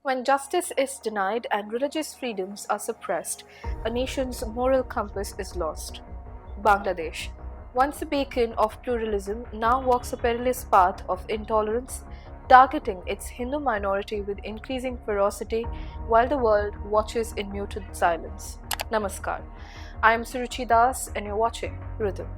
When justice is denied and religious freedoms are suppressed, a nation's moral compass is lost. Bangladesh, once a beacon of pluralism, now walks a perilous path of intolerance, targeting its Hindu minority with increasing ferocity while the world watches in muted silence. Namaskar. I am Suruchi Das and you're watching Ritam.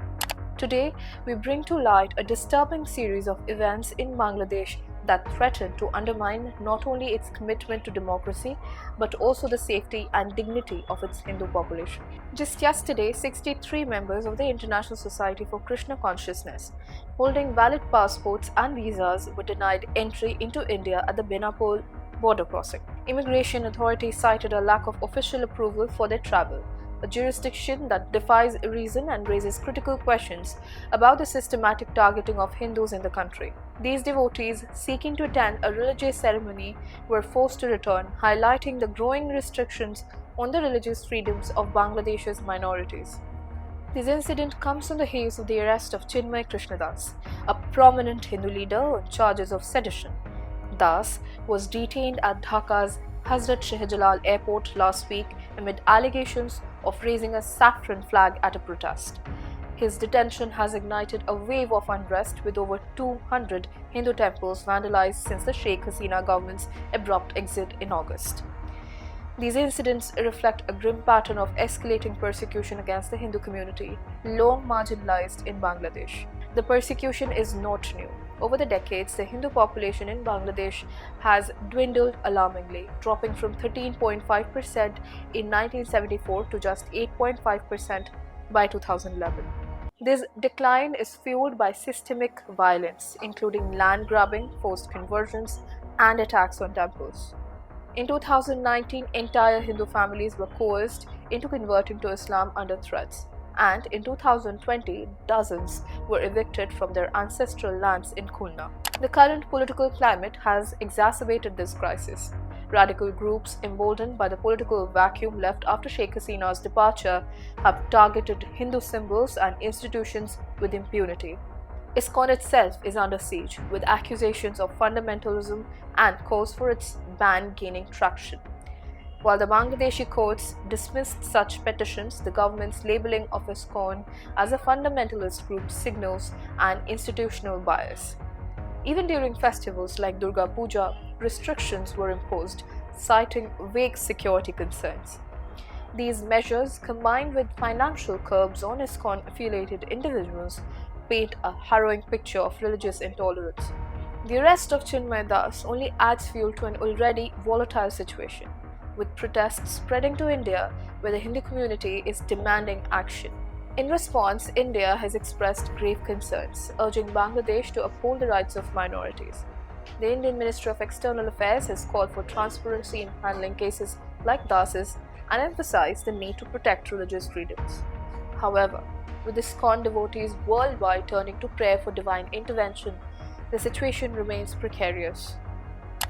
Today, we bring to light a disturbing series of events in Bangladesh that threaten to undermine not only its commitment to democracy but also the safety and dignity of its Hindu population. Just yesterday, 63 members of the International Society for Krishna Consciousness, holding valid passports and visas, were denied entry into India at the Benapole border crossing. Immigration authorities cited a lack of official approval for their travel, a jurisdiction that defies reason and raises critical questions about the systematic targeting of Hindus in the country. These devotees, seeking to attend a religious ceremony, were forced to return, highlighting the growing restrictions on the religious freedoms of Bangladesh's minorities. This incident comes on the heels of the arrest of Chinmay Krishnadas, a prominent Hindu leader on charges of sedition. Das was detained at Dhaka's Hazrat Shahjalal Airport last week amid allegations of raising a saffron flag at a protest. His detention has ignited a wave of unrest, with over 200 Hindu temples vandalized since the Sheikh Hasina government's abrupt exit in August. These incidents reflect a grim pattern of escalating persecution against the Hindu community, long marginalized in Bangladesh. The persecution is not new. Over the decades, the Hindu population in Bangladesh has dwindled alarmingly, dropping from 13.5% in 1974 to just 8.5% by 2011. This decline is fueled by systemic violence, including land grabbing, forced conversions, and attacks on temples. In 2019, entire Hindu families were coerced into converting to Islam under threats. And in 2020, dozens were evicted from their ancestral lands in Khulna. The current political climate has exacerbated this crisis. Radical groups, emboldened by the political vacuum left after Sheikh Hasina's departure, have targeted Hindu symbols and institutions with impunity. ISKCON itself is under siege, with accusations of fundamentalism and calls for its ban gaining traction. While the Bangladeshi courts dismissed such petitions, the government's labeling of ISKCON as a fundamentalist group signals an institutional bias. Even during festivals like Durga Puja, restrictions were imposed, citing vague security concerns. These measures, combined with financial curbs on ISKCON-affiliated individuals, paint a harrowing picture of religious intolerance. The arrest of Chinmay Das only adds fuel to an already volatile situation, with protests spreading to India, where the Hindu community is demanding action. In response, India has expressed grave concerns, urging Bangladesh to uphold the rights of minorities. The Indian Ministry of External Affairs has called for transparency in handling cases like Das's and emphasized the need to protect religious freedoms. However, with ISKCON devotees worldwide turning to prayer for divine intervention, the situation remains precarious.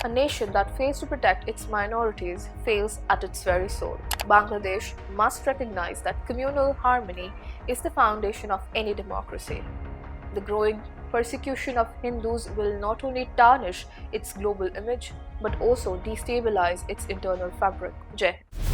A nation that fails to protect its minorities fails at its very soul. Bangladesh must recognize that communal harmony is the foundation of any democracy. The growing persecution of Hindus will not only tarnish its global image but also destabilize its internal fabric. Jai Hind.